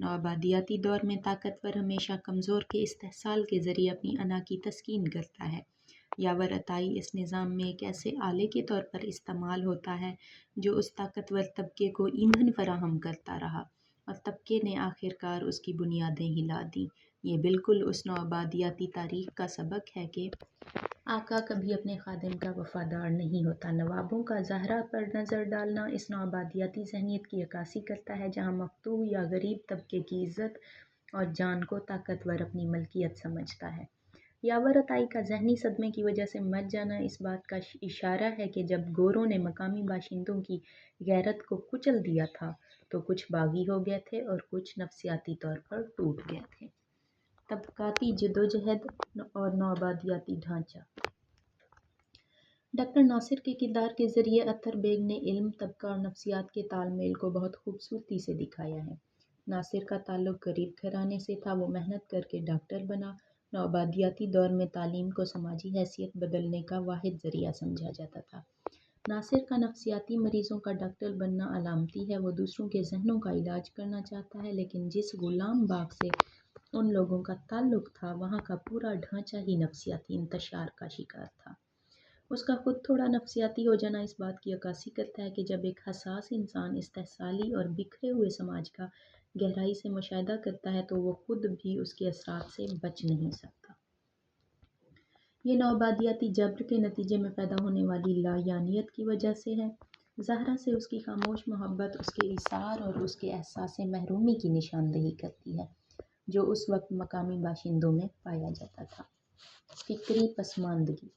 نوآبادیاتی دور میں طاقتور ہمیشہ کمزور کے استحصال کے ذریعے اپنی انا کی تسکین کرتا ہے۔ یاور عطائی اس نظام میں ایک ایسے آلے کے طور پر استعمال ہوتا ہے جو اس طاقتور طبقے کو ایندھن فراہم کرتا رہا اور طبقے نے آخر کار اس کی بنیادیں ہلا دیں۔ یہ بالکل اس نوآبادیاتی تاریخ کا سبق ہے کہ آقا کبھی اپنے خادم کا وفادار نہیں ہوتا۔ نوابوں کا زہرہ پر نظر ڈالنا اس نوآبادیاتی ذہنیت کی عکاسی کرتا ہے جہاں مفتوح یا غریب طبقے کی عزت اور جان کو طاقتور اپنی ملکیت سمجھتا ہے۔ یاور عطائی کا ذہنی صدمے کی وجہ سے مر جانا اس بات کا اشارہ ہے کہ جب گوروں نے مقامی باشندوں کی غیرت کو کچل دیا تھا تو کچھ باغی ہو گئے تھے اور کچھ نفسیاتی طور پر ٹوٹ گئے تھے۔ طبقاتی جدوجہد اور نوآبادیاتی ڈھانچہ۔ ڈاکٹر ناصر کے کردار کے ذریعے اطہر بیگ نے علم، طبقہ اور نفسیات کے تال میل کو بہت خوبصورتی سے دکھایا ہے۔ ناصر کا تعلق غریب گھرانے سے تھا، وہ محنت کر کے ڈاکٹر بنا۔ نوآبادیاتی دور میں تعلیم کو سماجی حیثیت بدلنے کا واحد ذریعہ سمجھا جاتا تھا۔ ناصر کا نفسیاتی مریضوں کا ڈاکٹر بننا علامتی ہے، وہ دوسروں کے ذہنوں کا علاج کرنا چاہتا ہے، لیکن جس غلام باغ سے ان لوگوں کا تعلق تھا وہاں کا پورا ڈھانچہ ہی نفسیاتی انتشار کا شکار تھا۔ اس کا خود تھوڑا نفسیاتی ہو جانا اس بات کی عکاسی کرتا ہے کہ جب ایک حساس انسان استحصالی اور بکھرے ہوئے سماج کا گہرائی سے مشاہدہ کرتا ہے تو وہ خود بھی اس کے اثرات سے بچ نہیں سکتا۔ یہ نوآبادیاتی جبر کے نتیجے میں پیدا ہونے والی لایعنیت کی وجہ سے ہے۔ زہرہ سے اس کی خاموش محبت اس کے ایثار اور اس کے احساس محرومی کی نشاندہی کرتی ہے جو اس وقت مقامی باشندوں میں پایا جاتا تھا۔ فکری پسماندگی۔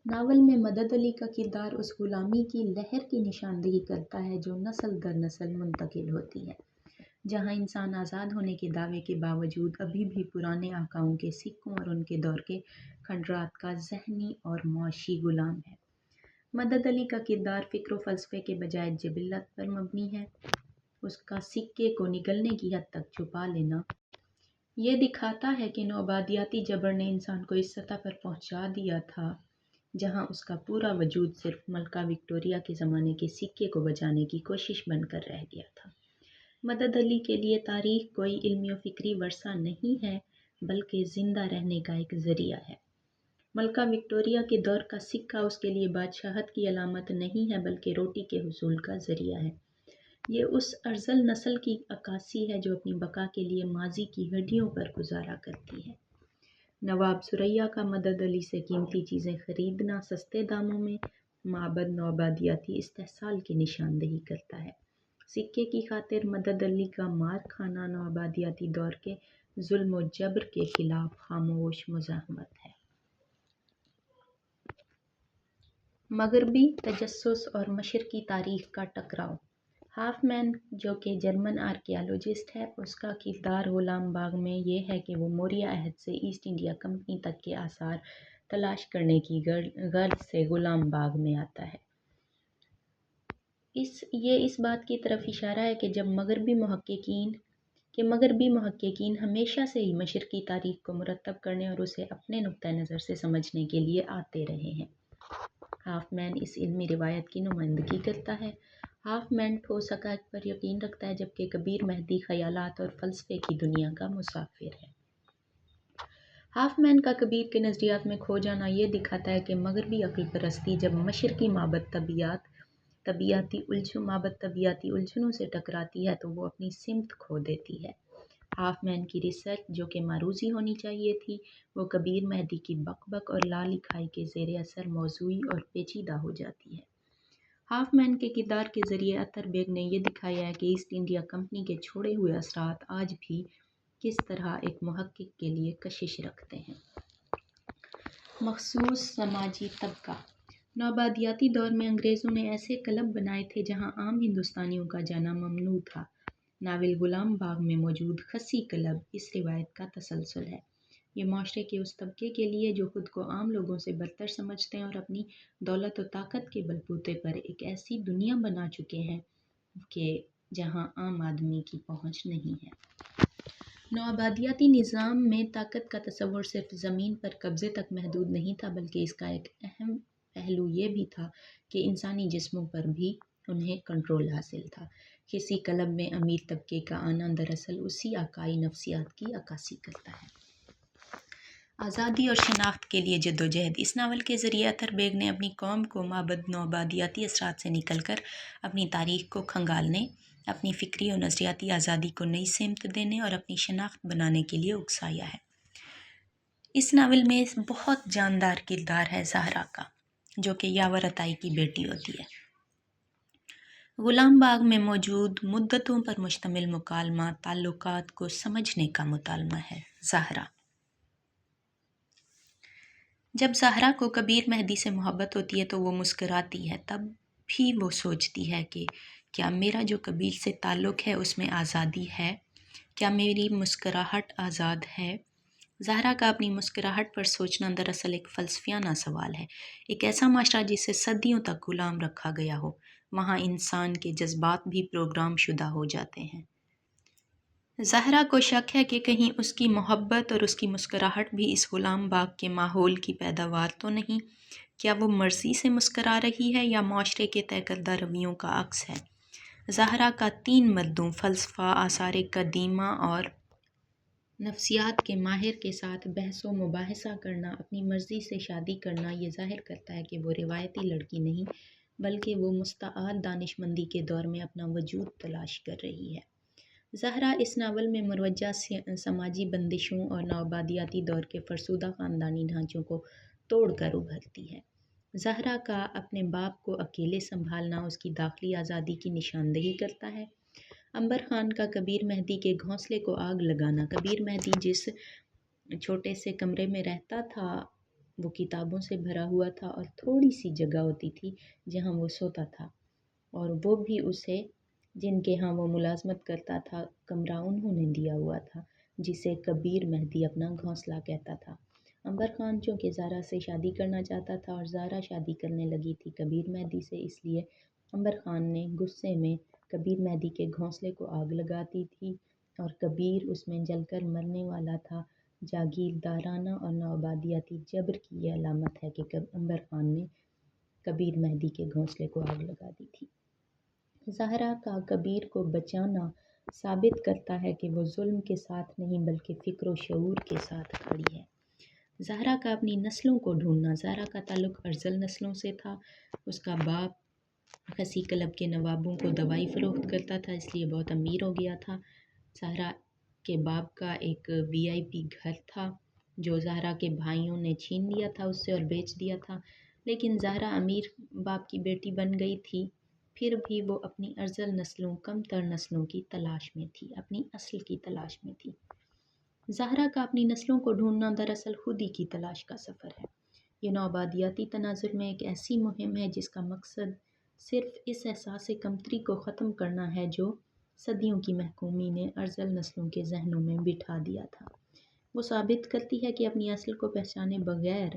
ناول میں مدد علی کا کردار اس غلامی کی لہر کی نشاندہی کرتا ہے جو نسل در نسل منتقل ہوتی ہے، جہاں انسان آزاد ہونے کے دعوے کے باوجود ابھی بھی پرانے آقاؤں کے سکوں اور ان کے دور کے کھنڈرات کا ذہنی اور معاشی غلام ہے۔ مدد علی کا کردار فکر و فلسفے کے بجائے جبلت پر مبنی ہے۔ اس کا سکے کو نگلنے کی حد تک چھپا لینا یہ دکھاتا ہے کہ نوآبادیاتی جبر نے انسان کو اس سطح پر پہنچا دیا تھا جہاں اس کا پورا وجود صرف ملکہ وکٹوریہ کے زمانے کے سکے کو بچانے کی کوشش بن کر رہ گیا تھا۔ مدد علی کے لیے تاریخ کوئی علمی و فکری ورثہ نہیں ہے بلکہ زندہ رہنے کا ایک ذریعہ ہے۔ ملکہ وکٹوریہ کے دور کا سکہ اس کے لیے بادشاہت کی علامت نہیں ہے بلکہ روٹی کے حصول کا ذریعہ ہے۔ یہ اس ارذل نسل کی عکاسی ہے جو اپنی بقا کے لیے ماضی کی ہڈیوں پر گزارا کرتی ہے۔ نواب ثریا کا مدد علی سے قیمتی چیزیں خریدنا سستے داموں میں مابعد نوآبادیاتی استحصال کی نشاندہی کرتا ہے۔ سکے کی خاطر مدد علی کا مار کھانا نوآبادیاتی دور کے ظلم و جبر کے خلاف خاموش مزاحمت ہے۔ مغربی تجسس اور مشرقی تاریخ کا ٹکراؤ۔ ہاف مین جو کہ جرمن آرکیالوجسٹ ہے، اس کا کردار غلام باغ میں یہ ہے کہ وہ موریہ عہد سے ایسٹ انڈیا کمپنی تک کے آثار تلاش کرنے کی غرض سے غلام باغ میں آتا ہے۔ یہ اس بات کی طرف اشارہ ہے کہ مغربی محققین ہمیشہ سے ہی مشرقی تاریخ کو مرتب کرنے اور اسے اپنے نقطہ نظر سے سمجھنے کے لیے آتے رہے ہیں۔ ہاف مین اس علمی روایت کی نمائندگی کرتا ہے۔ ہاف مین ٹھوس حقائق پر یقین رکھتا ہے جبکہ کبیر مہدی خیالات اور فلسفے کی دنیا کا مسافر ہے۔ ہاف مین کا کبیر کے نظریات میں کھو جانا یہ دکھاتا ہے کہ مغربی عقل پرستی جب مشرقی مابعد طبیعیاتی الجھنوں سے ٹکراتی ہے تو وہ اپنی سمت کھو دیتی ہے۔ ہاف مین کی ریسرچ جو کہ معروضی ہونی چاہیے تھی وہ کبیر مہدی کی بک بک اور لا لکھائی کے زیر اثر موضوعی اور پیچیدہ ہو جاتی ہے۔ ہاف مین کے کردار کے ذریعے اطہر بیگ نے یہ دکھایا ہے کہ ایسٹ انڈیا کمپنی کے چھوڑے ہوئے اثرات آج بھی کس طرح ایک محقق کے لیے کشش رکھتے ہیں۔ مخصوص سماجی طبقہ۔ نوآبادیاتی دور میں انگریزوں نے ایسے کلب بنائے تھے جہاں عام ہندوستانیوں کا جانا ممنوع تھا۔ ناول غلام باغ میں موجود خسی کلب اس روایت کا تسلسل ہے۔ یہ معاشرے کے اس طبقے کے لیے جو خود کو عام لوگوں سے برتر سمجھتے ہیں اور اپنی دولت و طاقت کے بلبوتے پر ایک ایسی دنیا بنا چکے ہیں کہ جہاں عام آدمی کی پہنچ نہیں ہے۔ نوآبادیاتی نظام میں طاقت کا تصور صرف زمین پر قبضے تک محدود نہیں تھا بلکہ اس کا ایک اہم پہلو یہ بھی تھا کہ انسانی جسموں پر بھی انہیں کنٹرول حاصل تھا۔ کسی کلب میں امیر طبقے کا آنا دراصل اسی عقائی نفسیات کی عکاسی کرتا ہے۔ آزادی اور شناخت کے لیے جدوجہد۔ اس ناول کے ذریعے اطہر بیگ نے اپنی قوم کو مابعد نوآبادیاتی اثرات سے نکل کر اپنی تاریخ کو کھنگالنے، اپنی فکری اور نظریاتی آزادی کو نئی سمت دینے اور اپنی شناخت بنانے کے لیے اکسایا ہے۔ اس ناول میں بہت جاندار کردار ہے زہرا کا، جو کہ یاور عطائی کی بیٹی ہوتی ہے۔ غلام باغ میں موجود مدتوں پر مشتمل مکالمہ تعلقات کو سمجھنے کا مطالبہ ہے۔ زہرا۔ جب زہرا کو کبیر مہدی سے محبت ہوتی ہے تو وہ مسکراتی ہے، تب بھی وہ سوچتی ہے کہ کیا میرا جو کبیر سے تعلق ہے اس میں آزادی ہے؟ کیا میری مسکراہٹ آزاد ہے؟ زہرا کا اپنی مسکراہٹ پر سوچنا دراصل ایک فلسفیانہ سوال ہے۔ ایک ایسا معاشرہ جسے صدیوں تک غلام رکھا گیا ہو، وہاں انسان کے جذبات بھی پروگرام شدہ ہو جاتے ہیں۔ زہرا کو شک ہے کہ کہیں اس کی محبت اور اس کی مسکراہٹ بھی اس غلام باغ کے ماحول کی پیداوار تو نہیں؟ کیا وہ مرضی سے مسکرا رہی ہے یا معاشرے کے طے کردہ رویوں کا عکس ہے؟ زہرا کا 3 مردوں فلسفہ، آثار قدیمہ اور نفسیات کے ماہر کے ساتھ بحث و مباحثہ کرنا، اپنی مرضی سے شادی کرنا، یہ ظاہر کرتا ہے کہ وہ روایتی لڑکی نہیں بلکہ وہ مستعار دانش مندی کے دور میں اپنا وجود تلاش کر رہی ہے۔ زہرا اس ناول میں مروجہ سماجی بندشوں اور نوآبادیاتی دور کے فرسودہ خاندانی ڈھانچوں کو توڑ کر ابھرتی ہے۔ زہرا کا اپنے باپ کو اکیلے سنبھالنا اس کی داخلی آزادی کی نشاندہی کرتا ہے۔ عنبر خان کا کبیر مہدی کے گھونسلے کو آگ لگانا۔ کبیر مہدی جس چھوٹے سے کمرے میں رہتا تھا وہ کتابوں سے بھرا ہوا تھا اور تھوڑی سی جگہ ہوتی تھی جہاں وہ سوتا تھا، اور وہ بھی اسے جن کے ہاں وہ ملازمت کرتا تھا کمرہ انہوں نے دیا ہوا تھا، جسے کبیر مہدی اپنا گھونسلہ کہتا تھا۔ عنبر خان چونکہ زہرا سے شادی کرنا چاہتا تھا اور زہرا شادی کرنے لگی تھی کبیر مہدی سے، اس لیے عنبر خان نے غصے میں کبیر مہدی کے گھونسلے کو آگ لگا دی تھی اور کبیر اس میں جل کر مرنے والا تھا۔ جاگیردارانہ اور نوآبادیاتی جبر کی یہ علامت ہے کہ عنبر خان نے کبیر مہدی کے گھونسلے کو آگ لگا دی تھی۔ زہرا کا کبیر کو بچانا ثابت کرتا ہے کہ وہ ظلم کے ساتھ نہیں بلکہ فکر و شعور کے ساتھ کھڑی ہے۔ زہرا کا اپنی نسلوں کو ڈھونڈنا۔ زہرا کا تعلق ارذل نسلوں سے تھا۔ اس کا باپ خسی کلب کے نوابوں کو دوائی فروخت کرتا تھا، اس لیے بہت امیر ہو گیا تھا۔ زہرا کے باپ کا ایک VIP گھر تھا جو زہرا کے بھائیوں نے چھین لیا تھا اس سے اور بیچ دیا تھا، لیکن زہرا امیر باپ کی بیٹی بن گئی تھی۔ پھر بھی وہ اپنی ارذل نسلوں، کم تر نسلوں کی تلاش میں تھی، اپنی اصل کی تلاش میں تھی۔ زہرا کا اپنی نسلوں کو ڈھونڈنا دراصل خود ہی کی تلاش کا سفر ہے۔ یہ نوآبادیاتی تناظر میں ایک ایسی مہم ہے جس کا مقصد صرف اس احساس کمتری کو ختم کرنا ہے جو صدیوں کی محکومی نے ارذل نسلوں کے ذہنوں میں بٹھا دیا تھا۔ وہ ثابت کرتی ہے کہ اپنی اصل کو پہچانے بغیر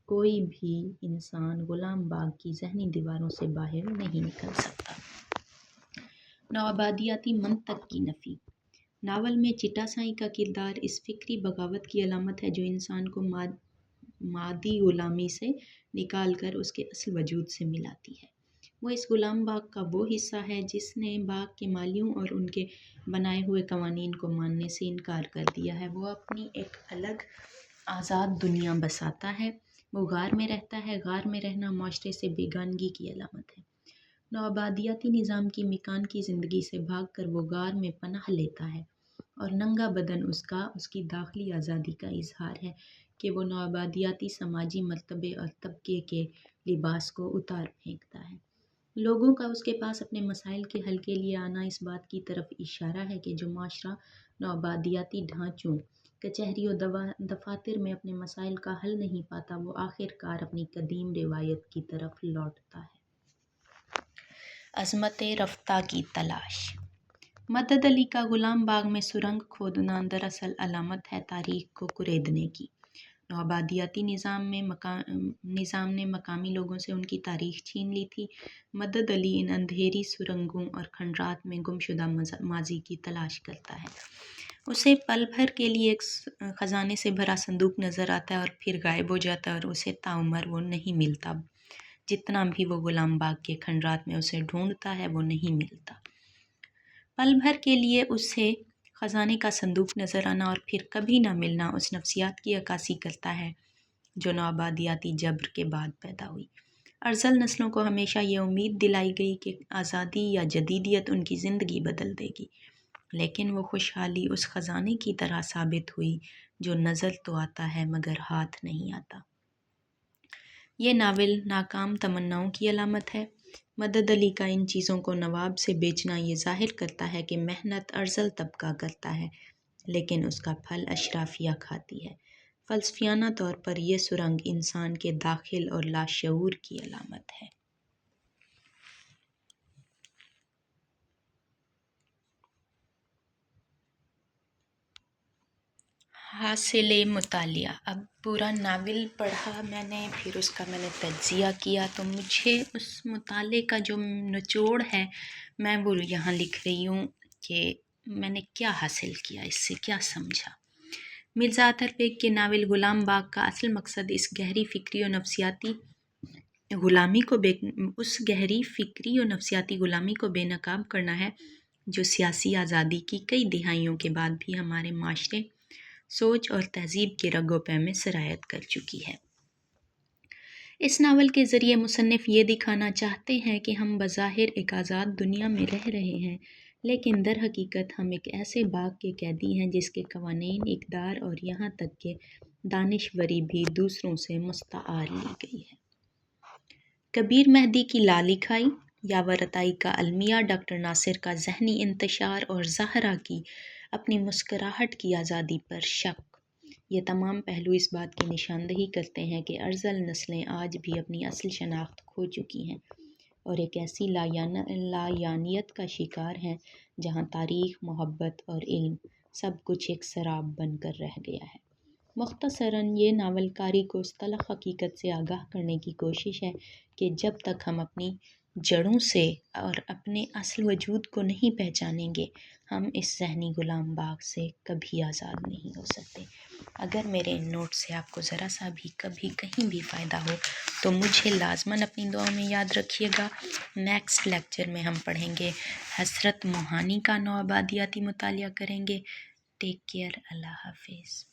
کوئی بھی انسان غلام باغ کی ذہنی دیواروں سے باہر نہیں نکل سکتا۔ نوآبادیاتی منطق کی نفی۔ ناول میں چٹا سائیں کا کردار اس فکری بغاوت کی علامت ہے جو انسان کو مادی غلامی سے نکال کر اس کے اصل وجود سے ملاتی ہے۔ وہ اس غلام باغ کا وہ حصہ ہے جس نے باغ کے مالیوں اور ان کے بنائے ہوئے قوانین کو ماننے سے انکار کر دیا ہے۔ وہ اپنی ایک الگ آزاد دنیا بساتا ہے۔ وہ غار میں رہتا ہے۔ غار میں رہنا معاشرے سے بیگانگی کی علامت ہے۔ نوآبادیاتی نظام کی مکان کی زندگی سے بھاگ کر وہ غار میں پناہ لیتا ہے اور ننگا بدن اس کی داخلی آزادی کا اظہار ہے کہ وہ نوآبادیاتی سماجی مرتبے اور طبقے کے لباس کو اتار پھینکتا ہے۔ لوگوں کا اس کے پاس اپنے مسائل کے حل کے لیے آنا اس بات کی طرف اشارہ ہے کہ جو معاشرہ نوآبادیاتی ڈھانچوں، کچہری و دفاتر میں اپنے مسائل کا حل نہیں پاتا، وہ آخر کار اپنی قدیم روایت کی طرف لوٹتا ہے۔ عظمت رفتہ کی تلاش۔ مدد علی کا غلام باغ میں سرنگ کھودنا دراصل علامت ہے تاریخ کو کریدنے کی۔ نوآبادیاتی نظام نے مقامی لوگوں سے ان کی تاریخ چھین لی تھی۔ مدد علی ان اندھیری سرنگوں اور کھنڈرات میں گمشدہ ماضی کی تلاش کرتا ہے۔ اسے پل بھر کے لیے ایک خزانے سے بھرا صندوق نظر آتا ہے اور پھر غائب ہو جاتا ہے اور اسے تاعمر وہ نہیں ملتا۔ جتنا بھی وہ غلام باغ کے کھنڈرات میں اسے ڈھونڈتا ہے وہ نہیں ملتا۔ پل بھر کے لیے اسے خزانے کا صندوق نظر آنا اور پھر کبھی نہ ملنا اس نفسیات کی عکاسی کرتا ہے جو نوآبادیاتی جبر کے بعد پیدا ہوئی۔ ارذل نسلوں کو ہمیشہ یہ امید دلائی گئی کہ آزادی یا جدیدیت ان کی زندگی بدل دے گی، لیکن وہ خوشحالی اس خزانے کی طرح ثابت ہوئی جو نظر تو آتا ہے مگر ہاتھ نہیں آتا۔ یہ ناول ناکام تمناؤں کی علامت ہے۔ مدد علی کا ان چیزوں کو نواب سے بیچنا یہ ظاہر کرتا ہے کہ محنت ارذل طبقہ کرتا ہے لیکن اس کا پھل اشرافیہ کھاتی ہے۔ فلسفیانہ طور پر یہ سرنگ انسان کے داخل اور لاشعور کی علامت ہے۔ حاصل مطالعہ۔ اب پورا ناول پڑھا میں نے، پھر اس کا میں نے تجزیہ کیا، تو مجھے اس مطالعے کا جو نچوڑ ہے میں وہ یہاں لکھ رہی ہوں کہ میں نے کیا حاصل کیا، اس سے کیا سمجھا۔ مرزا اطہر بیگ کے ناول غلام باغ کا اصل مقصد اس گہری فکری و نفسیاتی غلامی کو بے نقاب کرنا ہے جو سیاسی آزادی کی کئی دہائیوں کے بعد بھی ہمارے معاشرے، سوچ اور تہذیب کے رگ و پے میں سرایت کر چکی ہے۔ اس ناول کے ذریعے مصنف یہ دکھانا چاہتے ہیں کہ ہم بظاہر ایک آزاد دنیا میں رہ رہے ہیں، لیکن در حقیقت ہم ایک ایسے باغ کے قیدی ہیں جس کے قوانین، اقدار اور یہاں تک کہ دانشوری بھی دوسروں سے مستعار لی گئی ہے۔ کبیر مہدی کی لا لکھائی، یاور عطائی کا المیہ، ڈاکٹر ناصر کا ذہنی انتشار اور زہرا کی اپنی مسکراہٹ کی آزادی پر شک، یہ تمام پہلو اس بات کی نشاندہی کرتے ہیں کہ ارذل نسلیں آج بھی اپنی اصل شناخت کھو چکی ہیں اور ایک ایسی لایعنیت کا شکار ہیں جہاں تاریخ، محبت اور علم سب کچھ ایک سراب بن کر رہ گیا ہے۔ مختصراً یہ ناول قاری کو اس تلخ حقیقت سے آگاہ کرنے کی کوشش ہے کہ جب تک ہم اپنی جڑوں سے اور اپنے اصل وجود کو نہیں پہچانیں گے، ہم اس ذہنی غلام باغ سے کبھی آزاد نہیں ہو سکتے۔ اگر میرے ان نوٹ سے آپ کو ذرا سا بھی کبھی کہیں بھی فائدہ ہو تو مجھے لازماً اپنی دعاؤں میں یاد رکھیے گا۔ نیکسٹ لیکچر میں ہم پڑھیں گے حسرت موہانی کا نوآبادیاتی مطالعہ کریں گے۔ ٹیک کیئر، اللہ حافظ۔